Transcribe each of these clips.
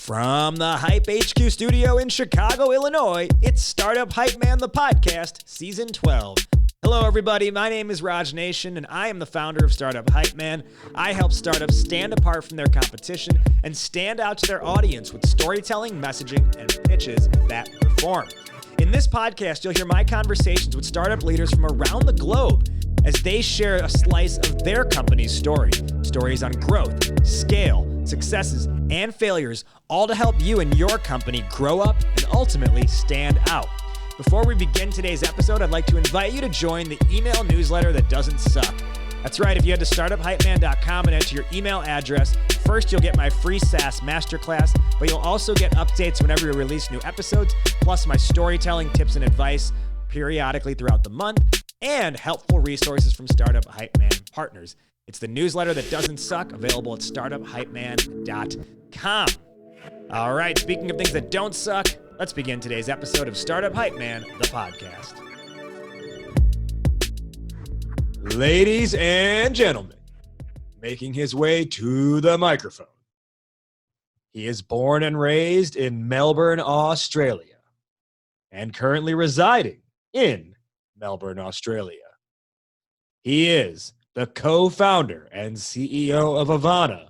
From the Hype HQ studio in Chicago, Illinois, it's Startup Hypeman, the podcast, Season 12. Hello, everybody. My name is Raj Nation, and I am the founder of Startup Hypeman. I help startups stand apart from their competition and stand out to their audience with storytelling, messaging, and pitches that perform. In this podcast, you'll hear my conversations with startup leaders from around the globe as they share a slice of their company's story. Stories on growth, scale, successes, and failures, all to help you and your company grow up and ultimately stand out. Before we begin today's episode, I'd like to invite you to join the email newsletter that doesn't suck. That's right, if you head to startuphypeman.com and enter your email address, first you'll get my free SaaS masterclass, but you'll also get updates whenever we release new episodes, plus my storytelling tips and advice periodically throughout the month, and helpful resources from Startup Hypeman partners. It's the newsletter that doesn't suck, available at startuphypeman.com. All right, speaking of things that don't suck, let's begin today's episode of Startup Hypeman, the podcast. Ladies and gentlemen, making his way to the microphone. He is born and raised in Melbourne, Australia, and currently residing in Melbourne, Australia. He is the co-founder and CEO of Avaana.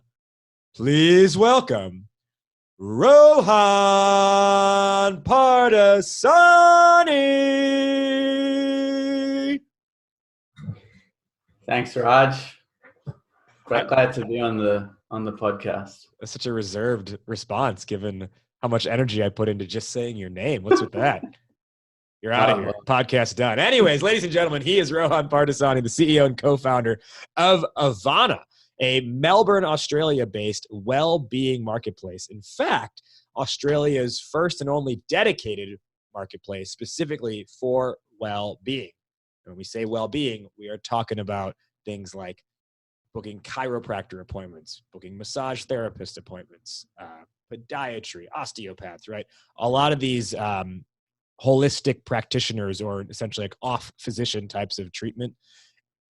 Please welcome Rohan Pardasani. Thanks, Raj. Glad to be on the podcast. That's such a reserved response, given how much energy I put into just saying your name. What's with that? You're out of here. Podcast done. Anyways, ladies and gentlemen, he is Rohan Pardasani, the CEO and co-founder of Avaana, a Melbourne, Australia-based well-being marketplace. In fact, Australia's first and only dedicated marketplace specifically for well-being. When we say well-being, we are talking about things like booking chiropractor appointments, booking massage therapist appointments, podiatry, osteopaths, right? A lot of these holistic practitioners, or essentially like off physician types of treatment,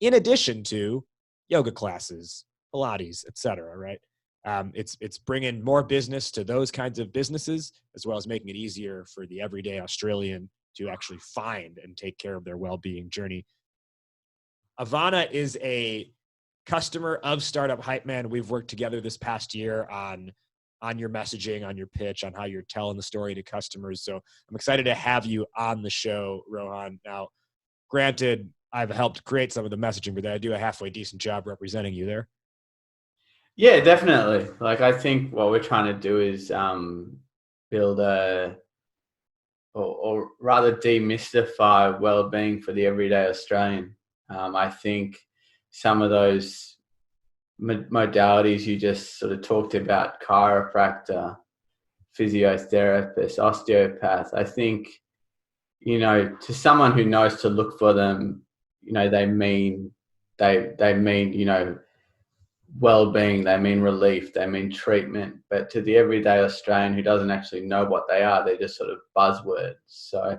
in addition to yoga classes, Pilates, etc. Right? It's bringing more business to those kinds of businesses, as well as making it easier for the everyday Australian to actually find and take care of their well-being journey. Avaana is a customer of Startup Hypeman. We've worked together this past year on your messaging, on your pitch, on how you're telling the story to customers. So I'm excited to have you on the show, Rohan. Now, granted, I've helped create some of the messaging, but I do a halfway decent job representing you there. Yeah, definitely. Like, I think what we're trying to do is build or rather demystify well-being for the everyday Australian. I think some of those modalities you just sort of talked about, chiropractor, physiotherapist, osteopath, I think, to someone who knows to look for them, they mean, well-being, they mean relief, they mean treatment. But to the everyday Australian who doesn't actually know what they are, they're just sort of buzzwords. So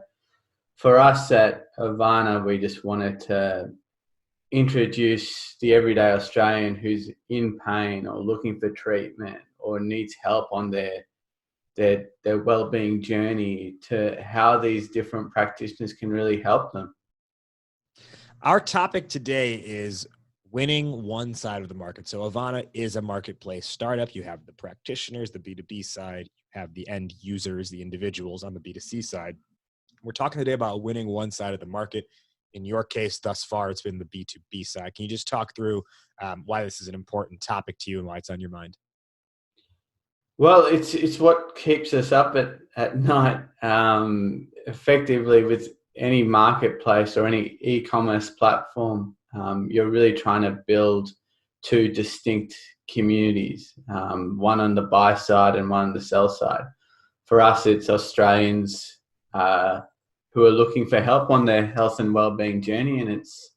for us at Avaana, we just wanted to introduce the everyday Australian who's in pain or looking for treatment or needs help on their well-being journey to how these different practitioners can really help them. Our topic today is winning one side of the market. So Avaana is a marketplace startup. You have the practitioners, the B2B side, you have the end users, the individuals on the B2C side. We're talking today about winning one side of the market. In your case, thus far, it's been the B2B side. Can you just talk through why this is an important topic to you and why it's on your mind? Well, it's what keeps us up at night. Effectively, with any marketplace or any e-commerce platform, you're really trying to build two distinct communities, one on the buy side and one on the sell side. For us, it's Australians who are looking for help on their health and well-being journey, and it's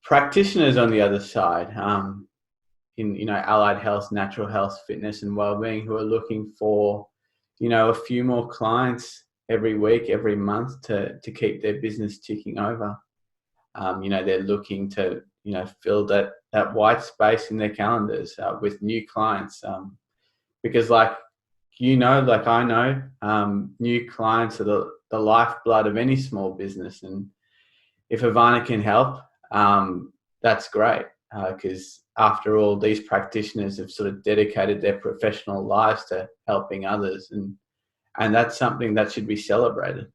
practitioners on the other side, in allied health, natural health, fitness, and well-being, who are looking for a few more clients every week, every month to keep their business ticking over. They're looking to fill that white space in their calendars with new clients, because like like I know, new clients are the lifeblood of any small business. And if Avaana can help, that's great, because after all, these practitioners have sort of dedicated their professional lives to helping others. And that's something that should be celebrated.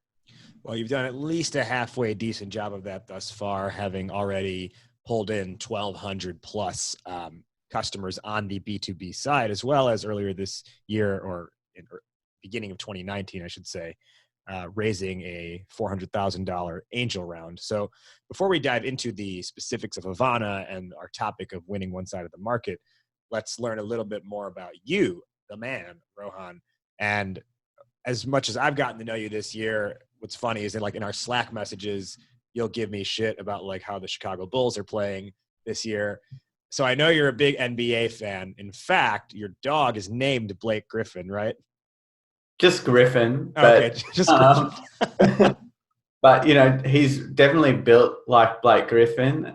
Well, you've done at least a halfway decent job of that thus far, having already pulled in 1,200 plus customers on the B2B side, as well as earlier this year, or in beginning of 2019, I should say, raising a $400,000 angel round. So before we dive into the specifics of Avaana and our topic of winning one side of the market, let's learn a little bit more about you, the man, Rohan. And as much as I've gotten to know you this year, what's funny is that like in our Slack messages, you'll give me shit about like how the Chicago Bulls are playing this year. So I know you're a big NBA fan. In fact, your dog is named Blake Griffin, right? Just Griffin. But, Griffin. But, he's definitely built like Blake Griffin.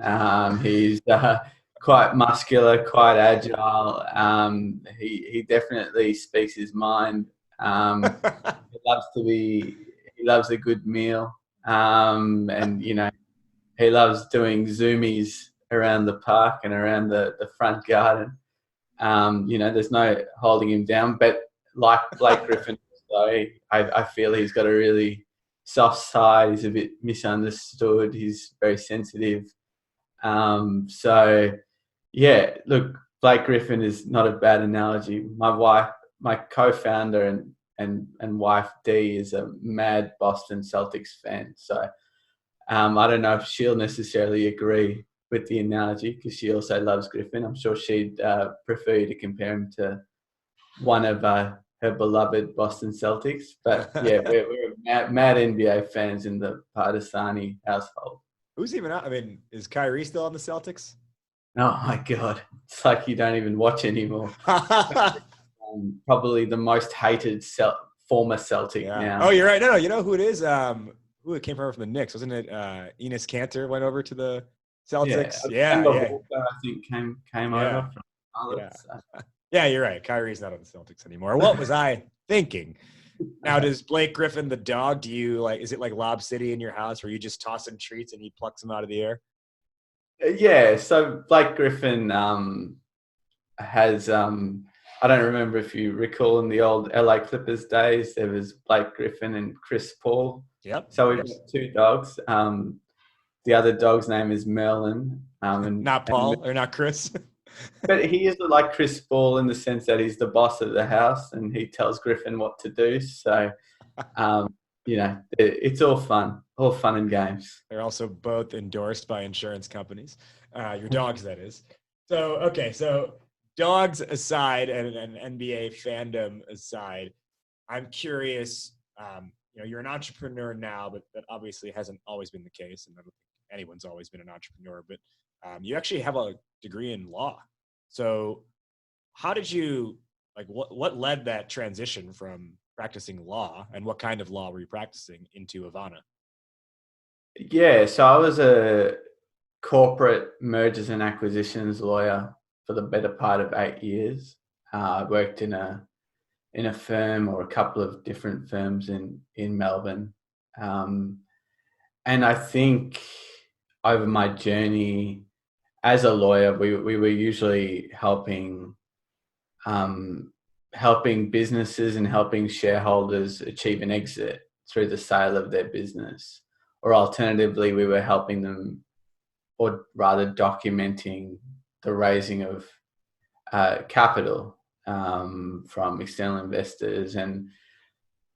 He's quite muscular, quite agile. He definitely speaks his mind. He loves a good meal. And, he loves doing zoomies around the park and around the front garden. There's no holding him down. But like Blake Griffin, so I feel he's got a really soft side. He's a bit misunderstood. He's very sensitive. So, yeah, look, Blake Griffin is not a bad analogy. My co-founder and wife, Dee, is a mad Boston Celtics fan. So I don't know if she'll necessarily agree with the analogy because she also loves Griffin. I'm sure she'd prefer you to compare him to one of her beloved Boston Celtics. But yeah, we're mad NBA fans in the Pardasani household. Who's even out? I mean, is Kyrie still on the Celtics? Oh my God. It's like you don't even watch anymore. Probably the most hated former Celtic now. Oh, you're right. No, you know who it is? Who it came from the Knicks? Wasn't it Enes Kanter went over to the Celtics? Yeah. Walker, I think came over from Charlotte. Yeah, you're right. Kyrie's not on the Celtics anymore. What was I thinking? Now, does Blake Griffin, the dog, is it like Lob City in your house where you just toss him treats and he plucks them out of the air? Yeah. So Blake Griffin has, I don't remember if you recall in the old LA Clippers days, there was Blake Griffin and Chris Paul. Yep. So we've got two dogs. The other dog's name is Merlin. Not Paul or not Chris. But he is like Chris Paul in the sense that he's the boss of the house and he tells Griffin what to do. So, it's all fun and games. They're also both endorsed by insurance companies. Your dogs, that is. So, okay. So dogs aside and NBA fandom aside, I'm curious, you're an entrepreneur now, but that obviously hasn't always been the case. And I don't think anyone's always been an entrepreneur, but you actually have a degree in law. So how did you, what led that transition from practicing law, and what kind of law were you practicing, into Avaana? Yeah, so I was a corporate mergers and acquisitions lawyer for the better part of 8 years. I worked in a firm or a couple of different firms in Melbourne. And I think over my journey as a lawyer, we were usually helping businesses and helping shareholders achieve an exit through the sale of their business. Or alternatively, we were helping them, or rather documenting the raising of capital from external investors. And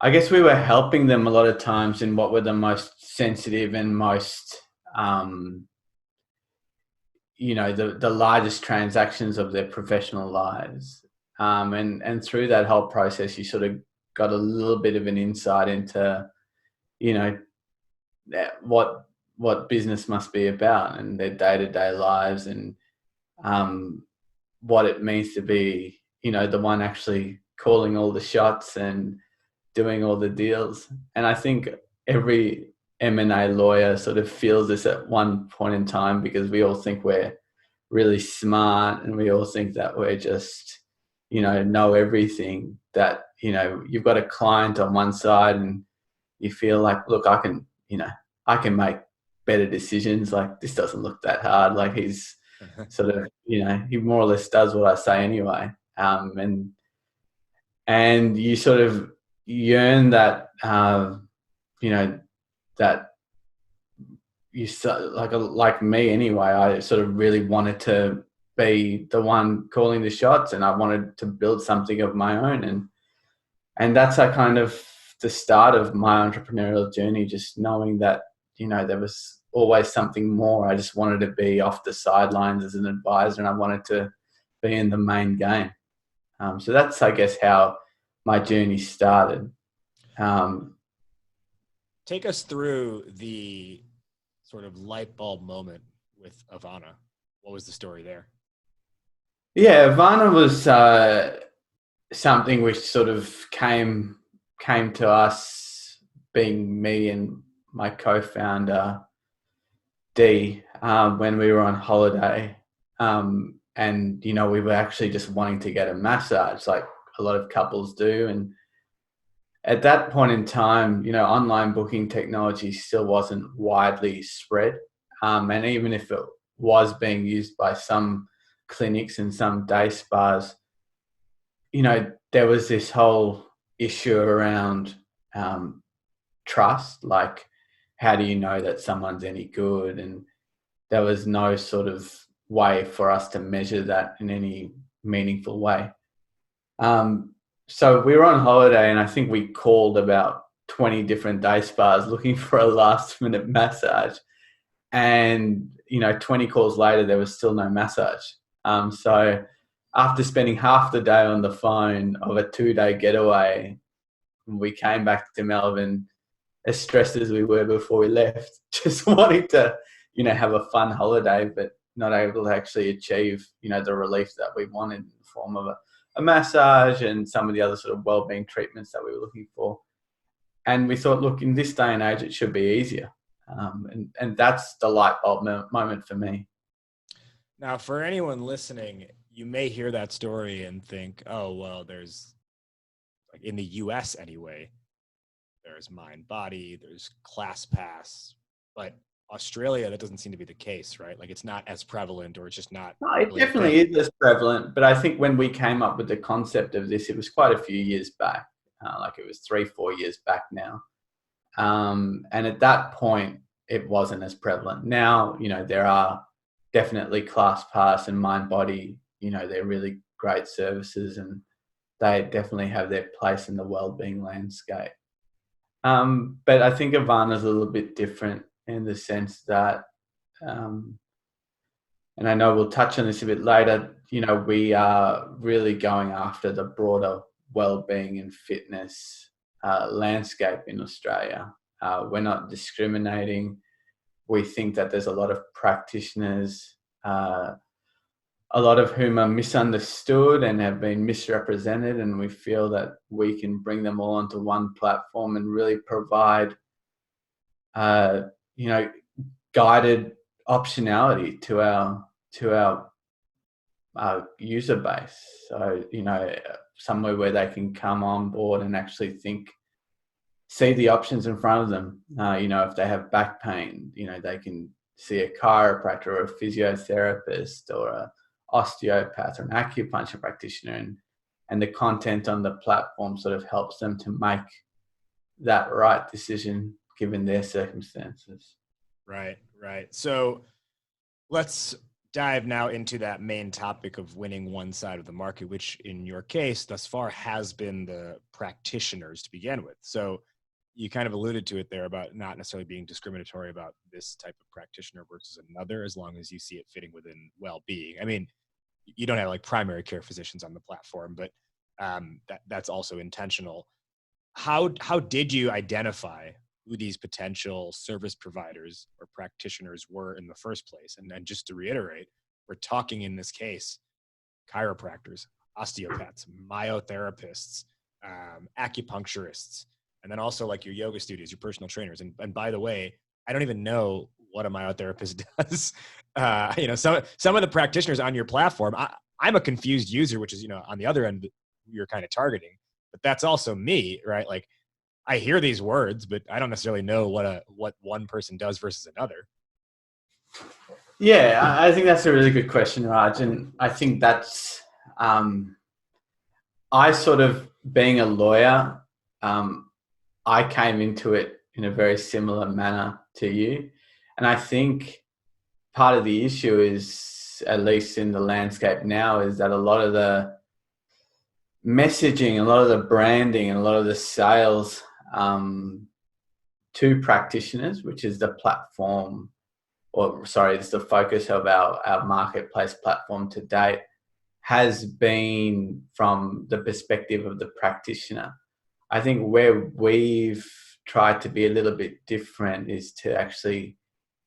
I guess we were helping them a lot of times in what were the most sensitive and most, the largest transactions of their professional lives. And through that whole process, you sort of got a little bit of an insight into, what business must be about and their day-to-day lives, and what it means to be, the one actually calling all the shots and doing all the deals. And I think every M&A lawyer sort of feels this at one point in time, because we all think we're really smart and we all think that we're just, know everything, that, you've got a client on one side and you feel like, look, I can make better decisions. Like, this doesn't look that hard. Like, he's sort of, he more or less does what I say anyway. And you sort of yearn that, that you like me anyway. I sort of really wanted to be the one calling the shots, and I wanted to build something of my own. And that's a kind of the start of my entrepreneurial journey, just knowing that, there was always something more. I just wanted to be off the sidelines as an advisor, and I wanted to be in the main game. So that's, I guess, how my journey started. Take us through the sort of light bulb moment with Avaana. What was the story there? Yeah, Avaana was something which sort of came to us, being me and my co-founder Dee, when we were on holiday, and we were actually just wanting to get a massage, like a lot of couples do. And at that point in time, online booking technology still wasn't widely spread, and even if it was being used by some clinics and some day spas, there was this whole issue around trust, like, how do you know that someone's any good? And there was no sort of way for us to measure that in any meaningful way. So we were on holiday, and I think we called about 20 different day spas looking for a last minute massage. And, 20 calls later, there was still no massage. So after spending half the day on the phone of a 2-day getaway, we came back to Melbourne as stressed as we were before we left, just wanting to, have a fun holiday, but not able to actually achieve, the relief that we wanted in the form of a massage and some of the other sort of wellbeing treatments that we were looking for. And we thought, look, in this day and age, it should be easier. And that's the light bulb moment for me. Now, for anyone listening, you may hear that story and think, oh, well, there's, like, in the US anyway, there's Mind Body, there's ClassPass, but Australia, that doesn't seem to be the case, right? Like, it's not as prevalent, or it's just not. No, it definitely is as prevalent. But I think when we came up with the concept of this, it was quite a few years back. Like, it was 3-4 years back now. And at that point, it wasn't as prevalent. Now, there are definitely ClassPass and Mind Body. They're really great services, and they definitely have their place in the wellbeing landscape. But I think Avaana is a little bit different in the sense that, and I know we'll touch on this a bit later, we are really going after the broader wellbeing and fitness landscape in Australia. We're not discriminating. We think that there's a lot of practitioners, a lot of whom are misunderstood and have been misrepresented, and we feel that we can bring them all onto one platform and really provide, guided optionality to our user base. So, somewhere where they can come on board and actually see the options in front of them. If they have back pain, they can see a chiropractor or a physiotherapist or a osteopath or an acupuncture practitioner, and the content on the platform sort of helps them to make that right decision given their circumstances. Right. So let's dive now into that main topic of winning one side of the market, which in your case thus far has been the practitioners to begin with. So you kind of alluded to it there about not necessarily being discriminatory about this type of practitioner versus another, as long as you see it fitting within well-being. I mean, you don't have like primary care physicians on the platform, but that's also intentional. How did you identify who these potential service providers or practitioners were in the first place? And then, just to reiterate, we're talking in this case, chiropractors, osteopaths, myotherapists, acupuncturists, and then also like your yoga studios, your personal trainers. And by the way, I don't even know what a myotherapist does. Some of the practitioners on your platform, I'm a confused user, which is, you know, on the other end, you're kind of targeting, but that's also me, right? Like I hear these words, but I don't necessarily know what one person does versus another. Yeah, I think that's a really good question, Raj. And I think that's, I sort of, being a lawyer, I came into it in a very similar manner to you. And I think part of the issue is, at least in the landscape now, is that a lot of the messaging, a lot of the branding, and a lot of the sales to practitioners, which is the platform, or sorry, it's the focus of our marketplace platform to date, has been from the perspective of the practitioner. I think where we've tried to be a little bit different is to actually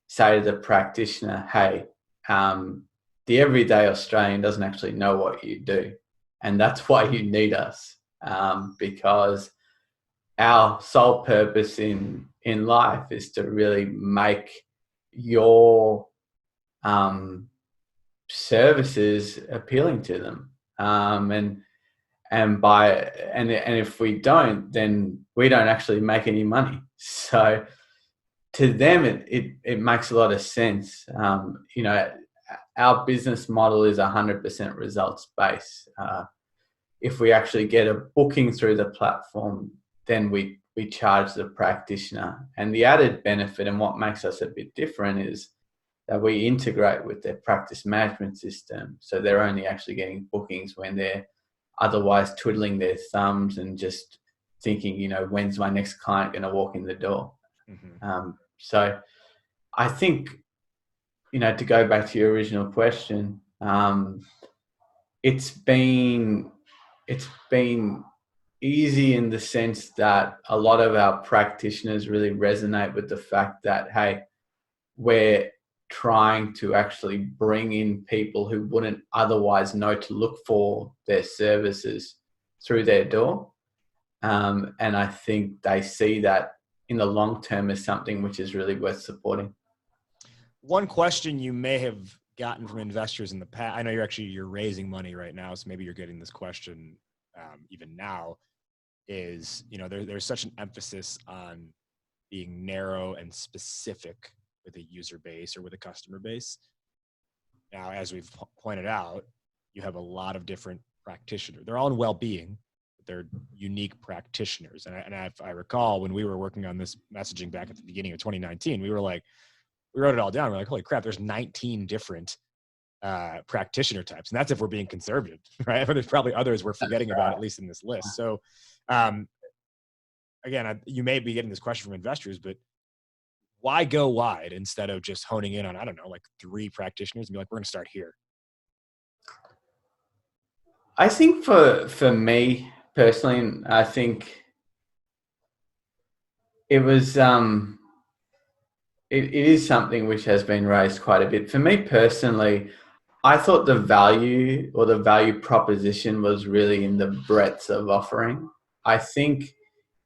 say to the practitioner, hey, the everyday Australian doesn't actually know what you do. And that's why you need us, because our sole purpose in life is to really make your services appealing to them. And if we don't, then we don't actually make any money. So to them, it makes a lot of sense. You know, our business model is 100% results based. If we actually get a booking through the platform, then we charge the practitioner. And the added benefit, and what makes us a bit different, is that we integrate with their practice management system. So they're only actually getting bookings when they're otherwise twiddling their thumbs and just thinking, you know, when's my next client going to walk in the door? Mm-hmm. So I think, you know, to go back to your original question, it's been easy in the sense that a lot of our practitioners really resonate with the fact that, hey, we're trying to actually bring in people who wouldn't otherwise know to look for their services through their door. And I think they see that in the long term as something which is really worth supporting. One question you may have gotten from investors in the past, I know you're raising money right now, so maybe you're getting this question even now, is, you know, there's such an emphasis on being narrow and specific with a user base or with a customer base. Now, as we've pointed out, you have a lot of different practitioners. They're all in well-being, but they're unique practitioners. And I recall when we were working on this messaging back at the beginning of 2019, we wrote it all down. We're like, holy crap, there's 19 different practitioner types. And that's if we're being conservative, right? But there's probably others we're forgetting about, at least in this list. So again, you may be getting this question from investors, but why go wide instead of just honing in on, I don't know, like 3 practitioners and be like, we're going to start here? I think for me personally, I think it was, it is something which has been raised quite a bit. For me personally, I thought the value or the value proposition was really in the breadth of offering. I think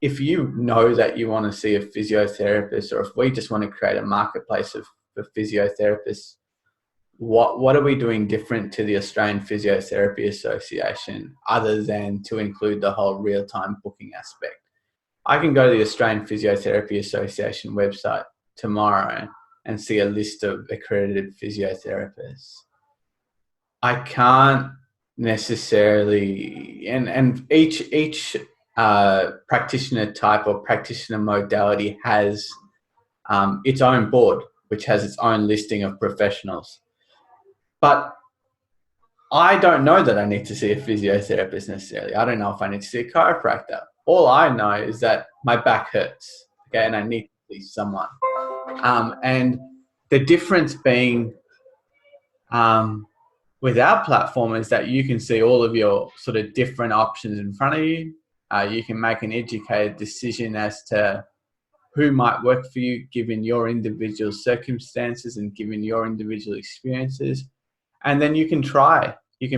if you know that you want to see a physiotherapist, or if we just want to create a marketplace for physiotherapists, what are we doing different to the Australian Physiotherapy Association other than to include the whole real-time booking aspect? I can go to the Australian Physiotherapy Association website tomorrow and see a list of accredited physiotherapists. I can't necessarily, and each practitioner type or practitioner modality has its own board, which has its own listing of professionals. But I don't know that I need to see a physiotherapist necessarily. I don't know if I need to see a chiropractor. All I know is that my back hurts, okay, and I need to see someone. And the difference being with our platform is that you can see all of your sort of different options in front of you. You can make an educated decision as to who might work for you given your individual circumstances and given your individual experiences. And then you can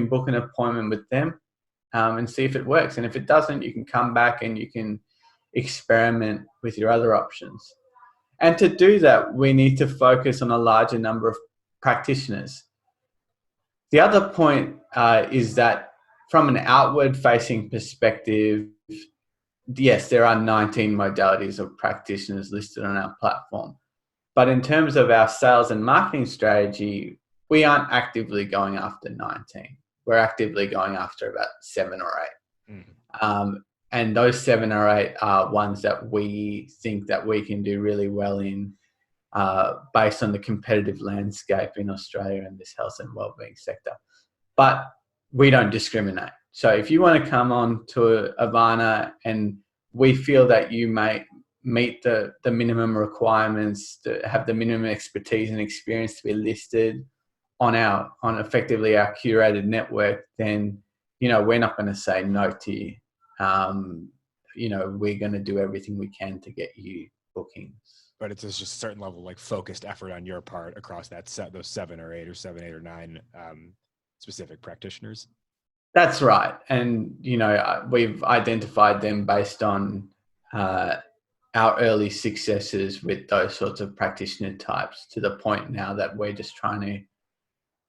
book an appointment with them and see if it works. And if it doesn't, you can come back and you can experiment with your other options. And to do that, we need to focus on a larger number of practitioners. The other point is that from an outward facing perspective, yes, there are 19 modalities of practitioners listed on our platform. But in terms of our sales and marketing strategy, we aren't actively going after 19. We're actively going after about 7 or 8. And those 7 or 8 are ones that we think that we can do really well in, based on the competitive landscape in Australia in this health and wellbeing sector. But we don't discriminate. So if you want to come on to Avaana and we feel that you may meet the minimum requirements, to have the minimum expertise and experience to be listed on effectively our curated network, then, we're not going to say no to you. We're going to do everything we can to get you bookings. But it's just a certain level of like focused effort on your part across that those 7 or 8 or 9 specific practitioners. That's right. And, we've identified them based on our early successes with those sorts of practitioner types, to the point now that we're just trying to,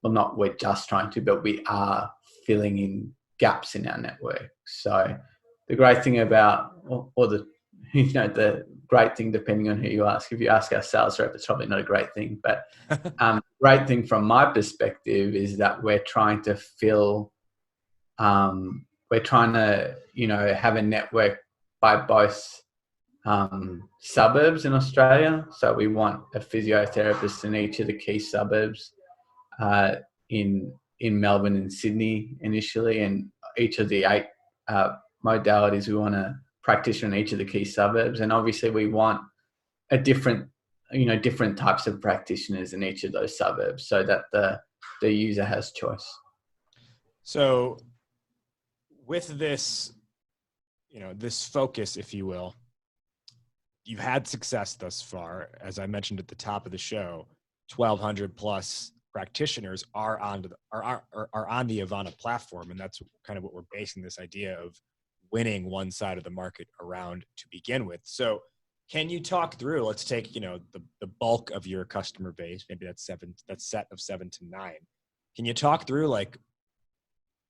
not we're just trying to, but we are filling in gaps in our network. So the great thing about, or the great thing, depending on who you ask, if you ask our sales rep, it's probably not a great thing, but great thing from my perspective is that we're trying to fill, we're trying to, have a network by both suburbs in Australia. So we want a physiotherapist in each of the key suburbs in Melbourne and Sydney initially, and each of the 8 modalities, we want a practitioner in each of the key suburbs. And obviously we want a different types of practitioners in each of those suburbs, so that the user has choice. So with this, this focus, if you will, you've had success thus far. As I mentioned at the top of the show, 1,200 plus practitioners are on the Avaana platform, and that's kind of what we're basing this idea of winning one side of the market around to begin with. So can you talk through, let's take, the bulk of your customer base, maybe that set of 7 to 9. Can you talk through like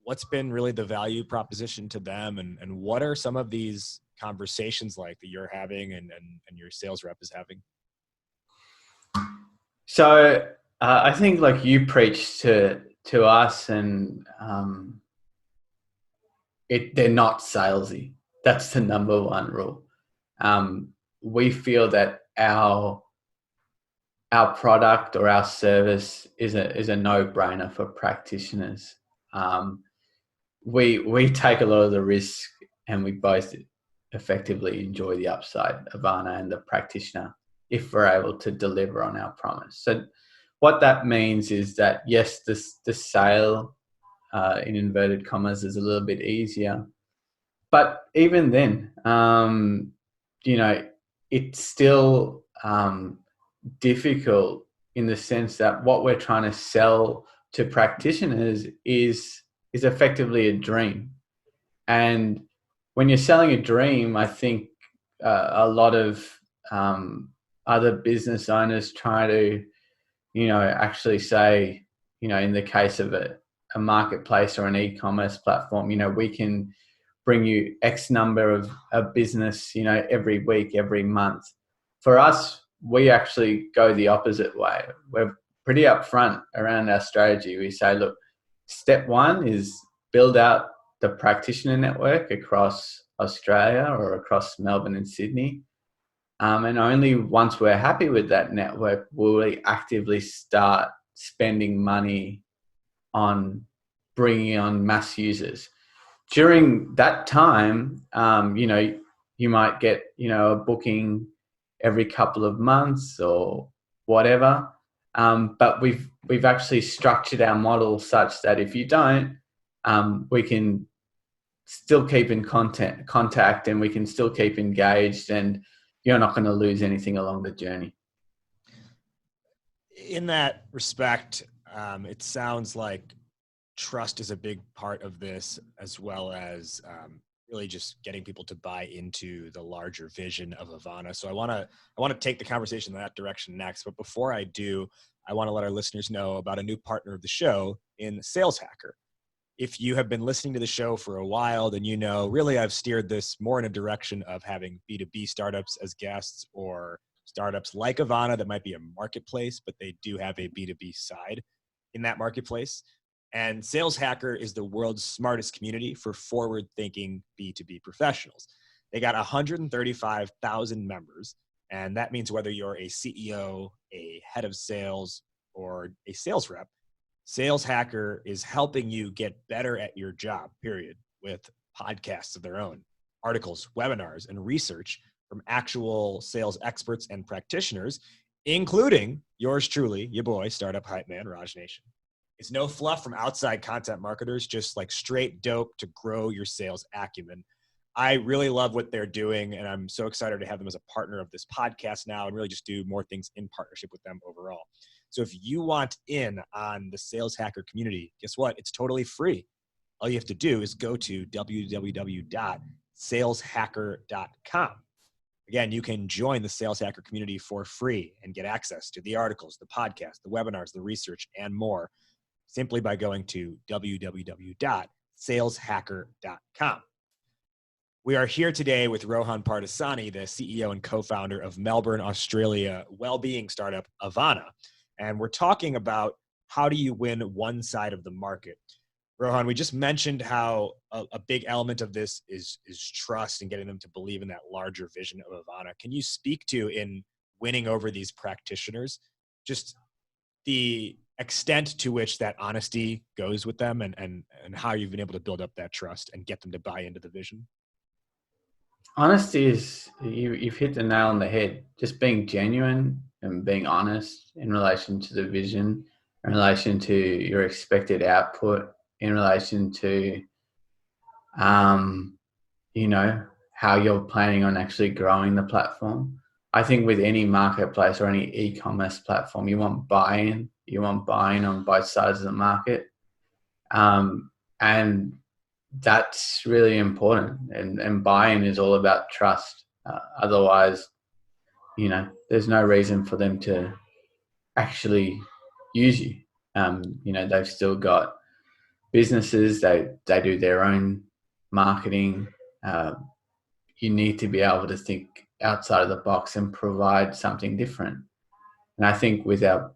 what's been really the value proposition to them, and what are some of these conversations like that you're having and your sales rep is having? So I think like you preach to us, and they're not salesy. That's the number one rule. We feel that our product or our service is a no-brainer for practitioners. We take a lot of the risk, and we both effectively enjoy the upside, Avaana and the practitioner, if we're able to deliver on our promise. So what that means is that, yes, the sale, in inverted commas, is a little bit easier. But even then, it's still difficult, in the sense that what we're trying to sell to practitioners is effectively a dream. And when you're selling a dream, I think a lot of other business owners try to, actually say, in the case of a marketplace or an e-commerce platform, we can bring you X number of business, every week, every month. For us, we actually go the opposite way. We're pretty upfront around our strategy. We say, look, step 1 is build out the practitioner network across Australia or across Melbourne and Sydney. And only once we're happy with that network will we actively start spending money on bringing on mass users. During that time, you might get, a booking every couple of months or whatever. But we've actually structured our model such that if you don't, we can still keep in contact, and we can still keep engaged, and you're not going to lose anything along the journey. In that respect, it sounds like trust is a big part of this, as well as really just getting people to buy into the larger vision of Avaana. So I want to take the conversation in that direction next. But before I do, I want to let our listeners know about a new partner of the show in Sales Hacker. if you have been listening to the show for a while, then you know, really I've steered this more in a direction of having B2B startups as guests, or startups like Avaana that might be a marketplace, but they do have a B2B side in that marketplace. And Sales Hacker is the world's smartest community for forward-thinking B2B professionals. They got 135,000 members, and that means whether you're a CEO, a head of sales, or a sales rep, Sales Hacker is helping you get better at your job, period, with podcasts of their own, articles, webinars, and research from actual sales experts and practitioners, including yours truly, your boy, Startup Hypeman, Raj Nation. It's no fluff from outside content marketers, just like straight dope to grow your sales acumen. I really love what they're doing, and I'm so excited to have them as a partner of this podcast now and really just do more things in partnership with them overall. So if you want in on the Sales Hacker community, guess what? It's totally free. All you have to do is go to www.saleshacker.com. Again, you can join the Sales Hacker community for free and get access to the articles, the podcast, the webinars, the research, and more simply by going to www.saleshacker.com. We are here today with Rohan Pardasani, the CEO and co-founder of Melbourne, Australia wellbeing startup Avaana. And we're talking about how do you win one side of the market. Rohan, we just mentioned how a big element of this is trust and getting them to believe in that larger vision of Avaana. Can you speak to, in winning over these practitioners, just the extent to which that honesty goes with them and how you've been able to build up that trust and get them to buy into the vision? Honesty is, you've hit the nail on the head. Just being genuine and being honest in relation to the vision, in relation to your expected output, in relation to, you know, how you're planning on actually growing the platform. I think with any marketplace or any e-commerce platform, you want buy-in. You want buy-in on both sides of the market. And that's really important. And buy-in is all about trust. Otherwise, you know, there's no reason for them to actually use you. You know, they've still got businesses, they do their own marketing. You need to be able to think outside of the box and provide something different. And I think with our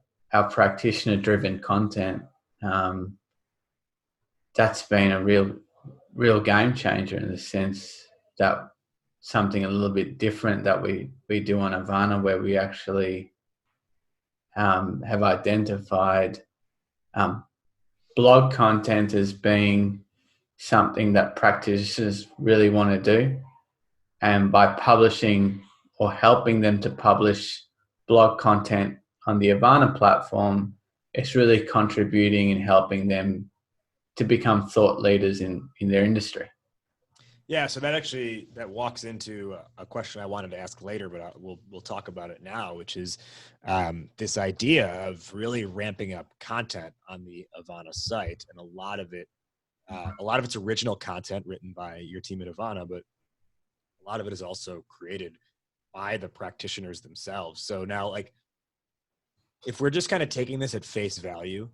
practitioner-driven content, that's been a real game changer in the sense that something a little bit different that we do on Avaana, where we actually have identified blog content as being something that practitioners really want to do. And by publishing or helping them to publish blog content on the Avaana platform, it's really contributing and helping them to become thought leaders in their industry. Yeah, so that walks into a question I wanted to ask later, but we'll talk about it now, which is this idea of really ramping up content on the Avaana site, and a lot of it's original content written by your team at Avaana, but a lot of it is also created by the practitioners themselves. So now, like, if we're just kind of taking this at face value,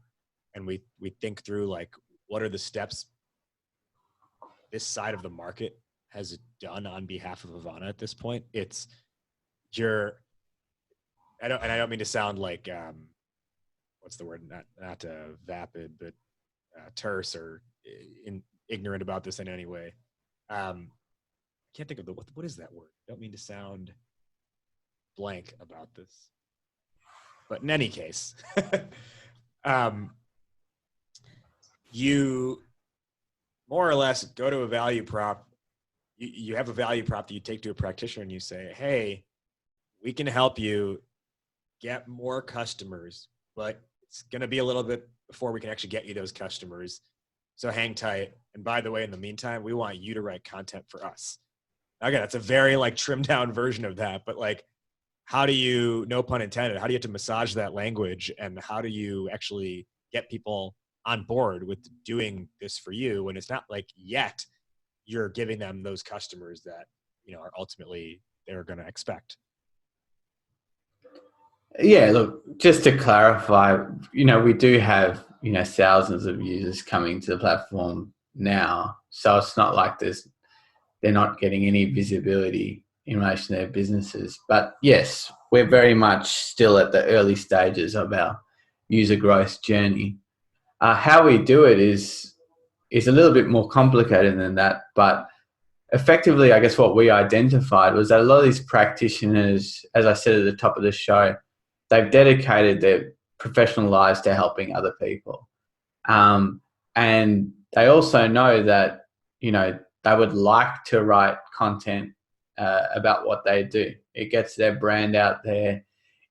and we think through, like, what are the steps this side of the market has done on behalf of Avaana at this point, I don't mean to sound like, what's the word? Not vapid, but terse or ignorant about this in any way. I can't think of what is that word? I don't mean to sound blank about this, but in any case, you more or less go to a value prop. You have a value prop that you take to a practitioner and you say, hey, we can help you get more customers, but it's going to be a little bit before we can actually get you those customers. So hang tight. And by the way, in the meantime, we want you to write content for us. Again, that's a very, like, trimmed down version of that, but, like, how do you, no pun intended, how do you have to massage that language, and how do you actually get people on board with doing this for you when it's not like yet you're giving them those customers that, you know, are ultimately they're going to expect? Yeah, look, just to clarify, you know, we do have, thousands of users coming to the platform now. So it's not like they're not getting any visibility in relation to their businesses. But yes, we're very much still at the early stages of our user growth journey. How we do it is a little bit more complicated than that, but effectively, I guess what we identified was that a lot of these practitioners, as I said at the top of the show, they've dedicated their professional lives to helping other people. And they also know that, they would like to write content about what they do. It gets their brand out there.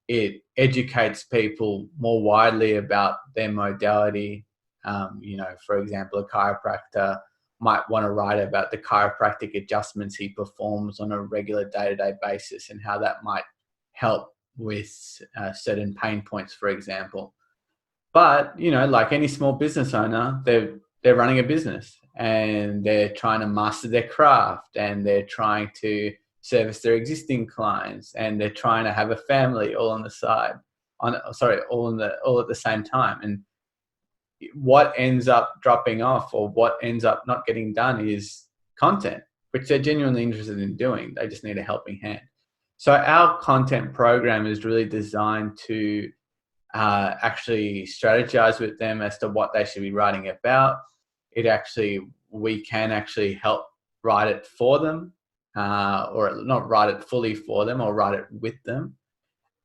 It educates people more widely about their modality. For example, a chiropractor might want to write about the chiropractic adjustments he performs on a regular day-to-day basis and how that might help with certain pain points, for example. But, like any small business owner, they're running a business and they're trying to master their craft and they're trying to service their existing clients and they're trying to have a family all on the side, all at the same time. And what ends up dropping off or what ends up not getting done is content, which they're genuinely interested in doing. They just need a helping hand. So our content program is really designed to actually strategize with them as to what they should be writing about. We can actually help write it for them, or not write it fully for them, or write it with them,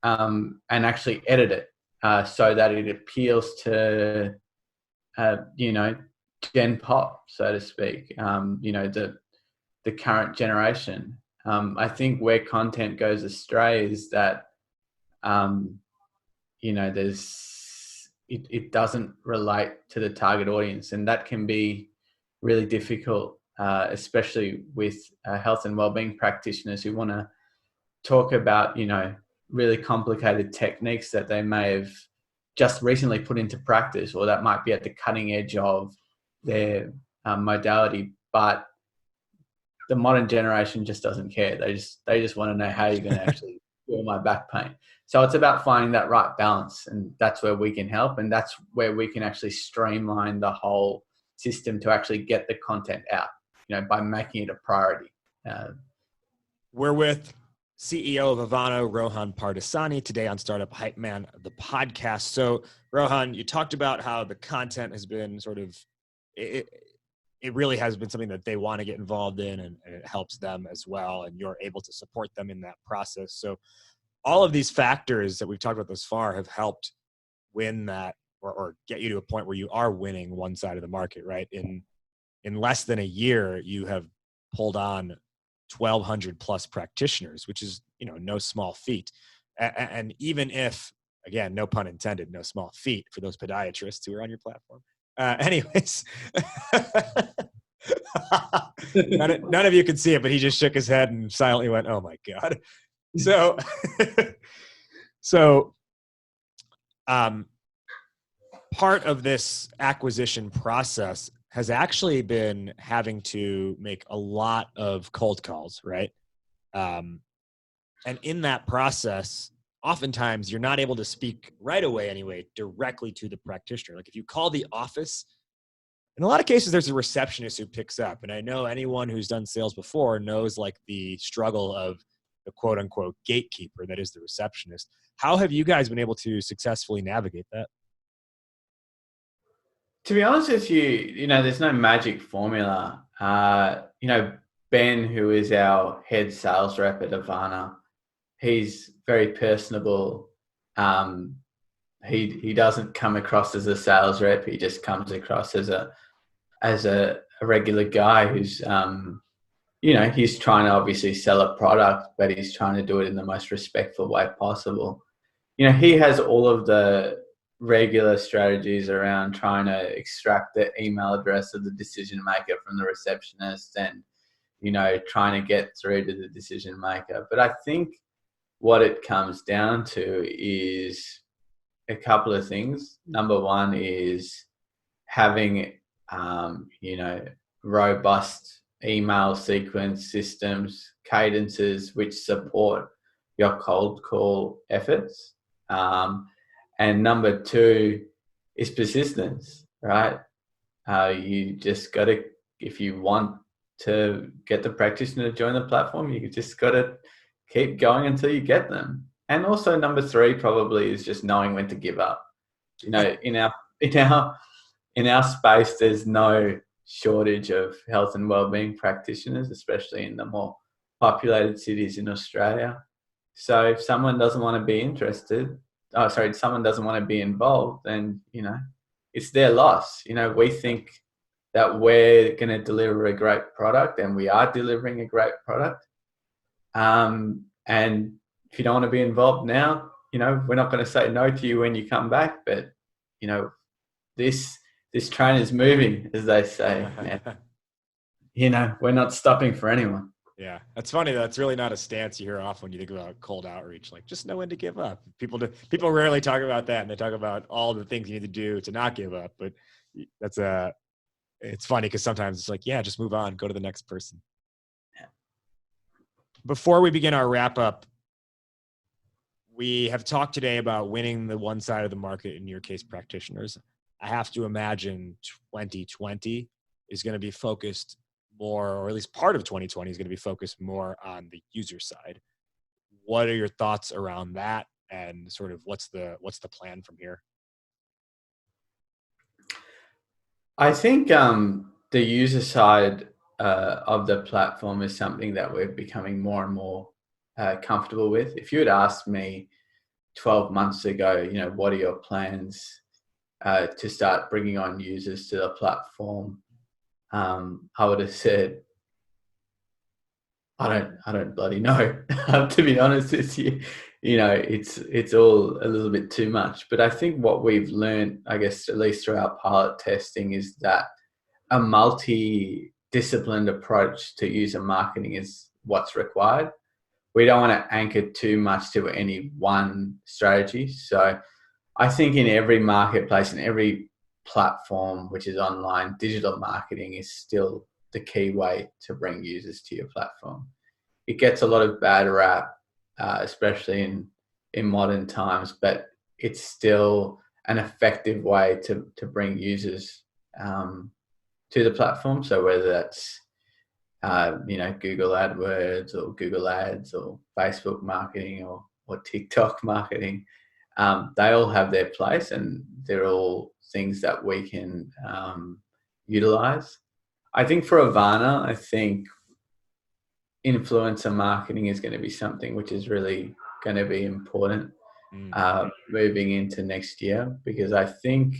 and actually edit it so that it appeals to Gen Pop, so to speak. The current generation. I think where content goes astray is that it doesn't relate to the target audience, and that can be really difficult, especially with health and wellbeing practitioners who want to talk about really complicated techniques that they may have just recently put into practice, or that might be at the cutting edge of their modality. But the modern generation just doesn't care. They just want to know how you're going to actually cure my back pain. So it's about finding that right balance, and that's where we can help, and that's where we can actually streamline the whole system to actually get the content out, by making it a priority. We're with CEO of Avaana, Rohan Pardasani, today on Startup Hypeman, the podcast. So, Rohan, you talked about how the content has been it really has been something that they want to get involved in, and it helps them as well, and you're able to support them in that process. So all of these factors that we've talked about thus far have helped win that, or get you to a point where you are winning one side of the market, right? In less than a year, you have pulled on 1,200 plus practitioners, which is, no small feat. And even if, again, no pun intended, no small feat for those podiatrists who are on your platform. Anyways, none of you could see it, but he just shook his head and silently went, "Oh my God." So, part of this acquisition process has actually been having to make a lot of cold calls, right? And in that process, oftentimes you're not able to speak right away anyway, directly to the practitioner. Like if you call the office, in a lot of cases, there's a receptionist who picks up. And I know anyone who's done sales before knows like the struggle of the quote unquote gatekeeper that is the receptionist. How have you guys been able to successfully navigate that? To be honest with you, there's no magic formula. Ben, who is our head sales rep at Avaana, he's very personable. He doesn't come across as a sales rep. He just comes across as a regular guy who's, he's trying to obviously sell a product, but he's trying to do it in the most respectful way possible. He has all of the regular strategies around trying to extract the email address of the decision maker from the receptionist and, trying to get through to the decision maker. But I think what it comes down to is a couple of things. Number one is having, robust email sequence systems, cadences which support your cold call efforts. And number two is persistence, right? You just got to, if you want to get the practitioner to join the platform, you just got to keep going until you get them. And also number 3 probably is just knowing when to give up. You know, in our space, there's no shortage of health and wellbeing practitioners, especially in the more populated cities in Australia. So if someone doesn't want to be someone doesn't want to be involved, then, you know, it's their loss. You know, we think that we're going to deliver a great product, and we are delivering a great product. And if you don't want to be involved now, you know, we're not going to say no to you when you come back, but, you know, this train is moving, as they say. And, you know, we're not stopping for anyone. Yeah, that's funny. That's really not a stance you hear often when you think about cold outreach. Like, just know when to give up. People rarely talk about that, and they talk about all the things you need to do to not give up. But it's funny because sometimes it's like, yeah, just move on, go to the next person. Yeah. Before we begin our wrap up, we have talked today about winning the one side of the market, in your case, practitioners. I have to imagine 2020 is going to be focused more, or at least part of 2020 is going to be focused more on the user side. What are your thoughts around that, and sort of what's the plan from here? I think the user side of the platform is something that we're becoming more and more comfortable with. If you had asked me 12 months ago, you know, what are your plans to start bringing on users to the platform, I would have said, I don't bloody know. To be honest with you, you know, it's all a little bit too much. But I think what we've learned, I guess, at least through our pilot testing, is that a multi-disciplined approach to user marketing is what's required. We don't want to anchor too much to any one strategy. So I think in every marketplace and every platform which is online, digital marketing is still the key way to bring users to your platform. It gets a lot of bad rap, especially in modern times, but it's still an effective way to bring users to the platform. So whether that's you know, Google AdWords or Google Ads or Facebook marketing or TikTok marketing, they all have their place, and they're all things that we can utilize. I think for Avaana, I think influencer marketing is going to be something which is really going to be important moving into next year, because I think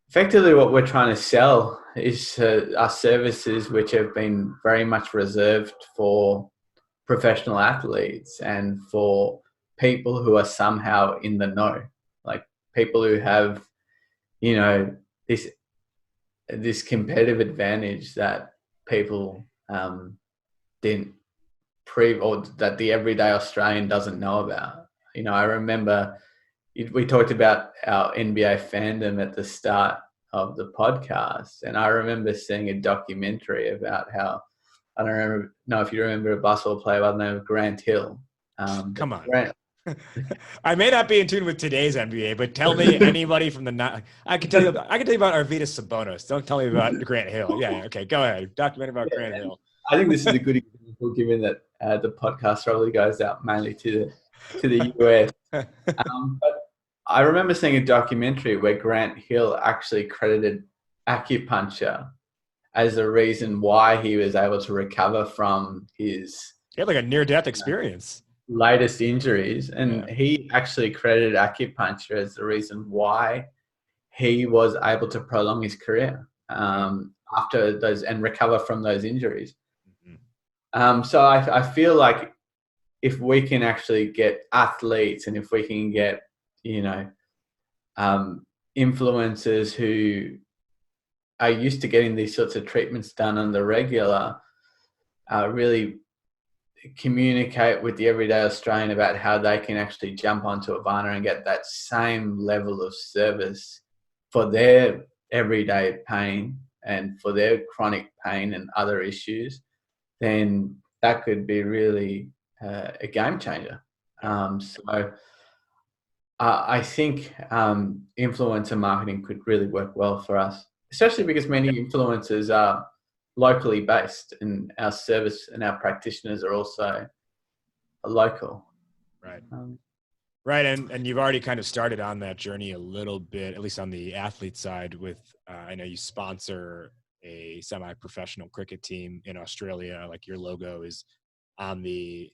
effectively what we're trying to sell is our services which have been very much reserved for professional athletes and for people who are somehow in the know, like people who have, you know, this competitive advantage that people didn't or that the everyday Australian doesn't know about. You know, I remember we talked about our NBA fandom at the start of the podcast, and I remember seeing a documentary about how, I don't know if you remember a basketball player by the name of Grant Hill. Come on. I may not be in tune with today's NBA, but tell me anybody from the I can tell you about Arvydas Sabonis. Don't tell me about Grant Hill. Yeah, okay, go ahead. Documentary about Grant Hill. I think this is a good example, given that the podcast probably goes out mainly to the US. But I remember seeing a documentary where Grant Hill actually credited acupuncture as the reason why he was able to recover from his he had like a near-death experience. Latest injuries, and he actually credited acupuncture as the reason why he was able to prolong his career after those and recover from those injuries. So I feel like if we can actually get athletes, and if we can get, you know, influencers who are used to getting these sorts of treatments done on the regular, really communicate with the everyday Australian about how they can actually jump onto Avaana and get that same level of service for their everyday pain and for their chronic pain and other issues, then that could be really a game changer. So I think influencer marketing could really work well for us, especially because many influencers are locally based, and our service and our practitioners are also local. Right. Right. And you've already kind of started on that journey a little bit, at least on the athlete side with, I know you sponsor a semi-professional cricket team in Australia. Like your logo is on the,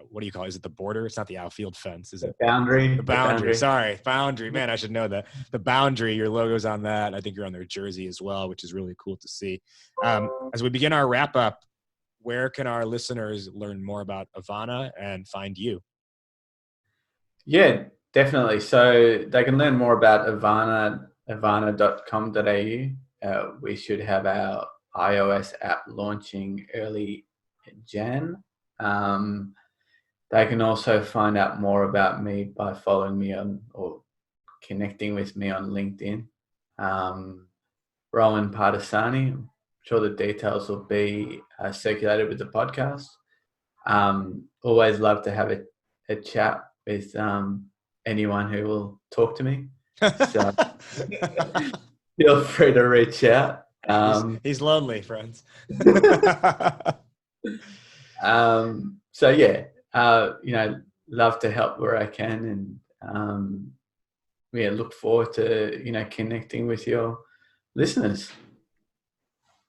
what do you call it? Is it the border? It's not the outfield fence, is it? Boundary. The boundary. Sorry. Boundary. Man, I should know that. The boundary, your logo's on that. I think you're on their jersey as well, which is really cool to see. As we begin our wrap up, where can our listeners learn more about Avaana and find you? Yeah, definitely. So they can learn more about avaana.com.au. We should have our iOS app launching early Jan. They can also find out more about me by following me on or connecting with me on LinkedIn. Rohan Pardasani. I'm sure the details will be circulated with the podcast. Always love to have a chat with anyone who will talk to me. So feel free to reach out. He's lonely, friends. So yeah, love to help where I can, and look forward to connecting with your listeners.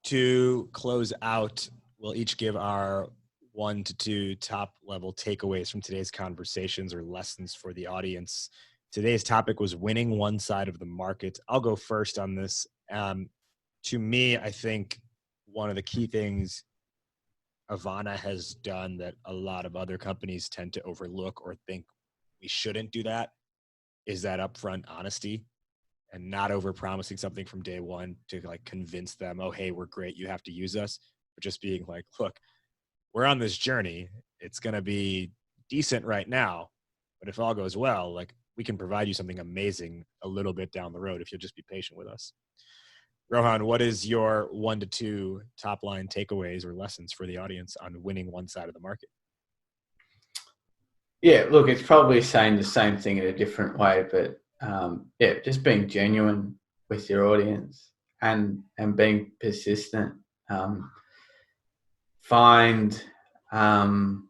To close out, we'll each give our 1 to 2 top level takeaways from today's conversations or lessons for the audience. Today's topic was winning one side of the market. I'll go first on this. To me, I think one of the key things Avaana has done that a lot of other companies tend to overlook or think we shouldn't do that is that upfront honesty and not over promising something from day one to like convince them, oh, hey, we're great, you have to use us. But just being like, look, we're on this journey. It's going to be decent right now, but if all goes well, like we can provide you something amazing a little bit down the road if you'll just be patient with us. Rohan, what is your 1 to 2 top line takeaways or lessons for the audience on winning one side of the market? Yeah, look, it's probably saying the same thing in a different way, but just being genuine with your audience and being persistent. Find the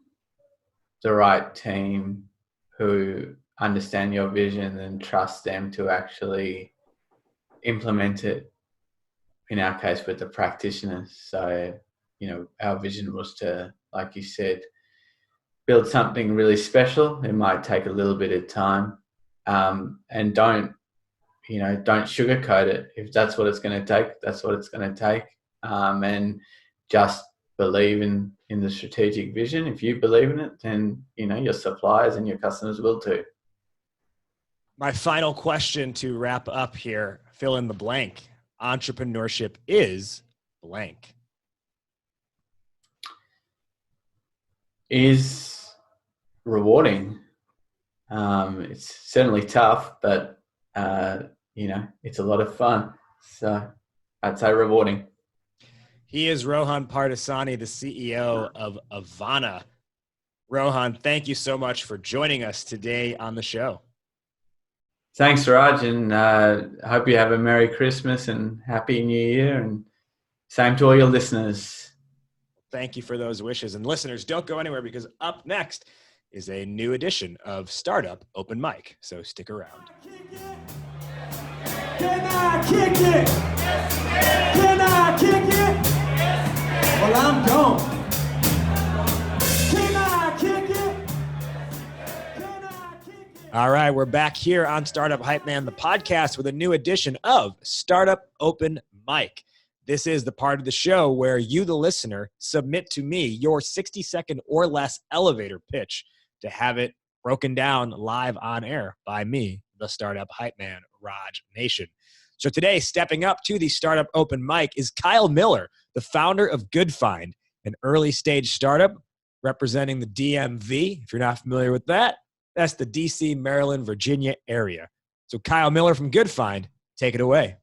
right team who understand your vision and trust them to actually implement it. In our case, with the practitioners. So, our vision was to, like you said, build something really special. It might take a little bit of time, and don't sugarcoat it. If that's what it's going to take, that's what it's going to take, and just believe in the strategic vision. If you believe in it, then your suppliers and your customers will too. My final question to wrap up here, fill in the blank. Entrepreneurship is blank. Is rewarding. It's certainly tough, but it's a lot of fun. So I'd say rewarding. He is Rohan Pardasani, the CEO of Avaana. Rohan, thank you so much for joining us today on the show. Thanks, Raj, and I hope you have a Merry Christmas and Happy New Year, and same to all your listeners. Thank you for those wishes. And listeners, don't go anywhere because up next is a new edition of Startup Open Mic. So stick around. Can I kick it? Can I kick it? Well, I'm gone. Can I kick it? All right, we're back here on Startup Hypeman, the podcast, with a new edition of Startup Open Mic. This is the part of the show where you, the listener, submit to me your 60-second or less elevator pitch to have it broken down live on air by me, the Startup Hypeman, Raj Nation. So today, stepping up to the Startup Open Mic is Kyle Miller, the founder of Goodfynd, an early-stage startup representing the DMV. If you're not familiar with that, that's the DC, Maryland, Virginia area. So Kyle Miller from Goodfynd, take it away.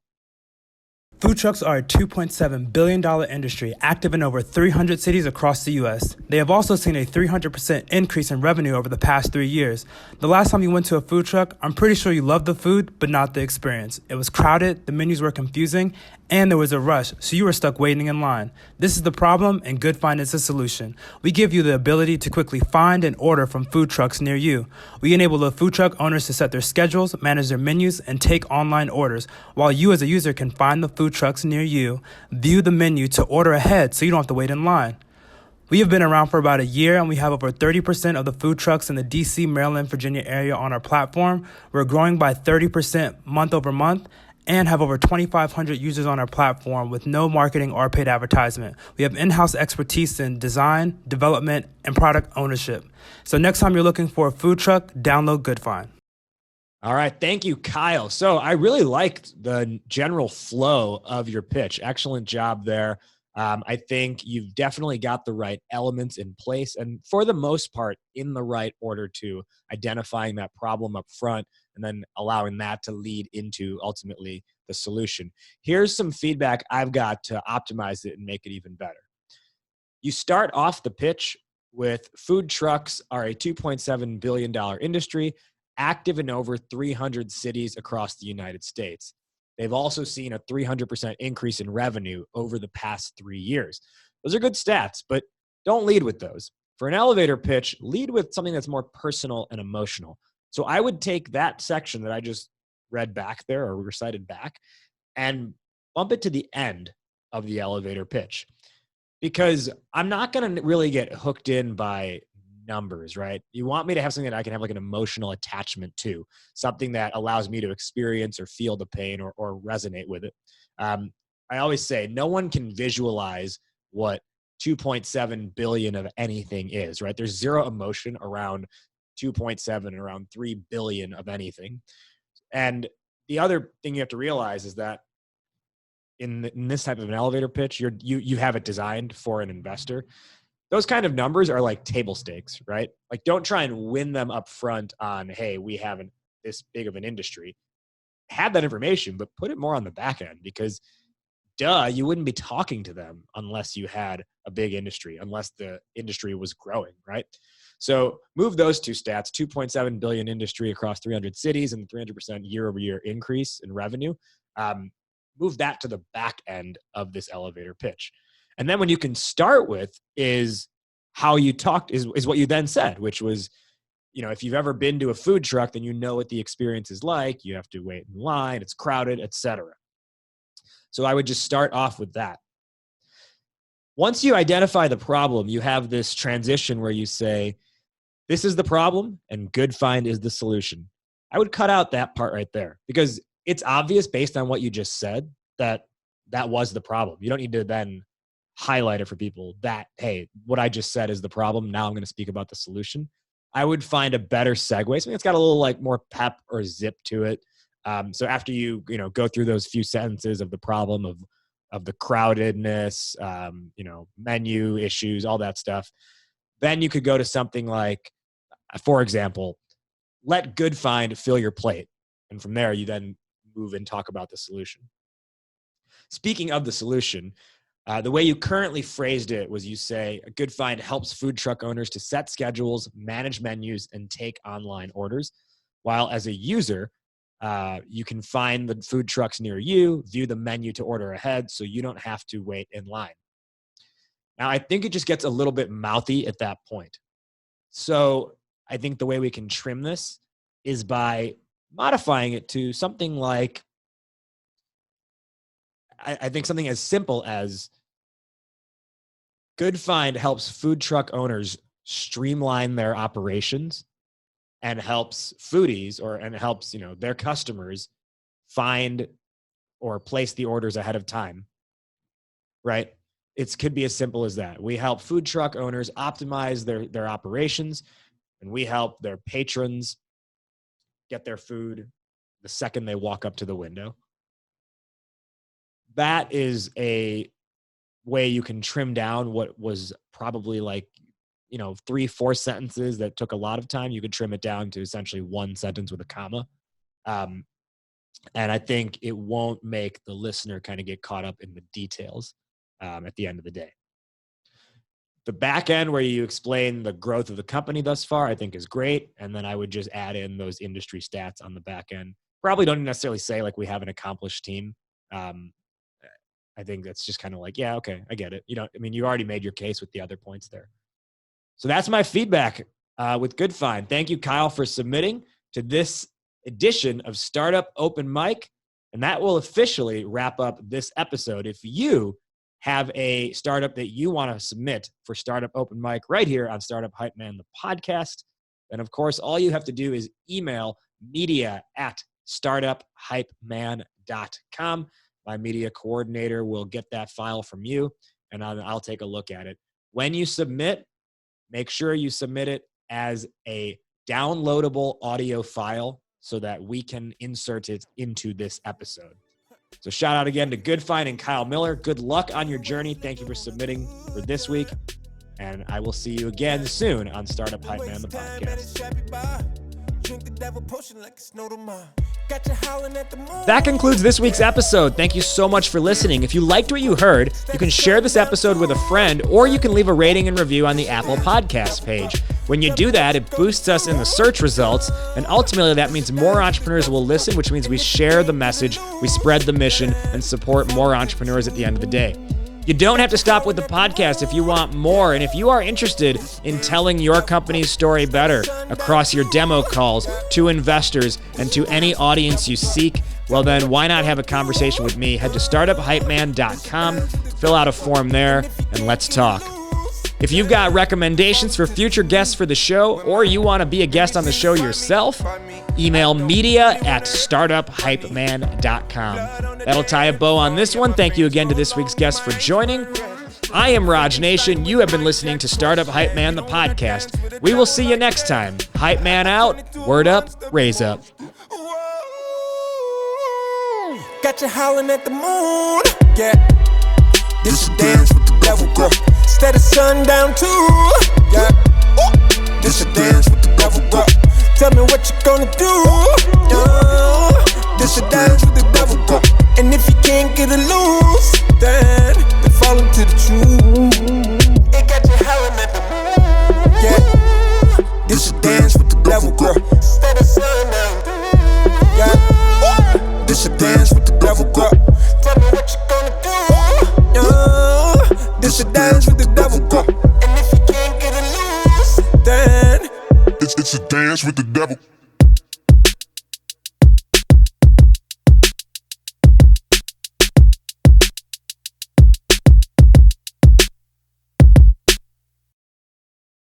Food trucks are a $2.7 billion industry active in over 300 cities across the U.S. They have also seen a 300% increase in revenue over the past 3 years. The last time you went to a food truck, I'm pretty sure you loved the food, but not the experience. It was crowded, the menus were confusing, and there was a rush, so you were stuck waiting in line. This is the problem, and Goodfynd is the solution. We give you the ability to quickly find and order from food trucks near you. We enable the food truck owners to set their schedules, manage their menus, and take online orders, while you as a user can find the food trucks near you, view the menu to order ahead so you don't have to wait in line. We have been around for about a year, and we have over 30% of the food trucks in the DC, Maryland, Virginia area on our platform. We're growing by 30% month over month and have over 2,500 users on our platform with no marketing or paid advertisement. We have in-house expertise in design, development, and product ownership. So next time you're looking for a food truck, download Goodfynd. All right. Thank you, Kyle. So I really liked the general flow of your pitch. Excellent job there. I think you've definitely got the right elements in place and for the most part in the right order to identifying that problem up front and then allowing that to lead into ultimately the solution. Here's some feedback I've got to optimize it and make it even better. You start off the pitch with food trucks are a $2.7 billion industry active in over 300 cities across the United States. They've also seen a 300% increase in revenue over the past 3 years. Those are good stats, but don't lead with those. For an elevator pitch, lead with something that's more personal and emotional. So I would take that section that I just read back there or recited back and bump it to the end of the elevator pitch. Because I'm not going to really get hooked in by numbers, right? You want me to have something that I can have like an emotional attachment to, something that allows me to experience or feel the pain or resonate with it. I always say no one can visualize what 2.7 billion of anything is, right? There's zero emotion around 2.7 and around 3 billion of anything. And the other thing you have to realize is that in this type of an elevator pitch, you have it designed for an investor. Those kind of numbers are like table stakes, right? Like don't try and win them up front on, hey, we have this big of an industry. Have that information, but put it more on the back end because you wouldn't be talking to them unless you had a big industry, unless the industry was growing, right? So move those two stats, 2.7 billion industry across 300 cities and 300% year over year increase in revenue. Move that to the back end of this elevator pitch. And then when you can start with is how you talked is what you then said, which was, if you've ever been to a food truck, then you know what the experience is like. You have to wait in line, it's crowded, etc. So I would just start off with that. Once you identify the problem, you have this transition where you say, this is the problem and Goodfynd is the solution. I would cut out that part right there because it's obvious based on what you just said that was the problem. You don't need to then highlight it for people that, hey, what I just said is the problem. Now I'm going to speak about the solution. I would find a better segue. Something that's got a little like more pep or zip to it. So after you go through those few sentences of the problem of the crowdedness, menu issues, all that stuff, then you could go to something like, for example, let Goodfynd fill your plate. And from there, you then move and talk about the solution. Speaking of the solution, the way you currently phrased it was you say, Goodfynd helps food truck owners to set schedules, manage menus, and take online orders. While as a user, you can find the food trucks near you, view the menu to order ahead so you don't have to wait in line. Now, I think it just gets a little bit mouthy at that point. So I think the way we can trim this is by modifying it to something like, I think something as simple as Goodfynd helps food truck owners streamline their operations and helps foodies and helps, their customers find or place the orders ahead of time, right? It could be as simple as that. We help food truck owners optimize their operations and we help their patrons get their food the second they walk up to the window. That is a way you can trim down what was probably like, 3-4 sentences that took a lot of time. You could trim it down to essentially one sentence with a comma. And I think it won't make the listener kind of get caught up in the details at the end of the day. The back end where you explain the growth of the company thus far, I think is great. And then I would just add in those industry stats on the back end. Probably don't necessarily say like we have an accomplished team. I think that's just kind of like, yeah, okay, I get it. You already made your case with the other points there. So that's my feedback with Goodfynd. Thank you, Kyle, for submitting to this edition of Startup Open Mic. And that will officially wrap up this episode. If you have a startup that you want to submit for Startup Open Mic right here on Startup Hypeman, the podcast, then of course, all you have to do is email media@startuphypeman.com. My media coordinator will get that file from you, and I'll take a look at it. When you submit, make sure you submit it as a downloadable audio file so that we can insert it into this episode. So shout out again to Goodfynd and Kyle Miller. Good luck on your journey. Thank you for submitting for this week. And I will see you again soon on Startup Hypeman, the podcast. That concludes this week's episode. Thank you so much for listening. If you liked what you heard, you can share this episode with a friend, or you can leave a rating and review on the Apple Podcast page. When you do that, it boosts us in the search results, and ultimately that means more entrepreneurs will listen, which means we share the message, we spread the mission, and support more entrepreneurs at the end of the day. You don't have to stop with the podcast if you want more. And if you are interested in telling your company's story better across your demo calls to investors and to any audience you seek, well then why not have a conversation with me? Head to startuphypeman.com, fill out a form there, and let's talk. If you've got recommendations for future guests for the show, or you want to be a guest on the show yourself, email media@startuphypeman.com. That'll tie a bow on this one. Thank you again to this week's guest for joining. I am Raj Nation. You have been listening to Startup Hypeman, the podcast. We will see you next time. Hype man out, word up, raise up. Got you howling at the moon. Yeah. This a dance with the devil, girl. Instead of sundown too. Yeah. This a dance with the devil, girl. Tell me what you gonna do. This a dance with the devil, girl. And if you can't get it loose, then fall into the truth. It got you howling at the moon. Yeah. This a dance with the devil, girl. Instead of sundown. Yeah. This a dance with the devil, girl. Tell me what you gonna do. This a dance with the devil, girl. And if you can't get it loose, then it's a dance with the devil.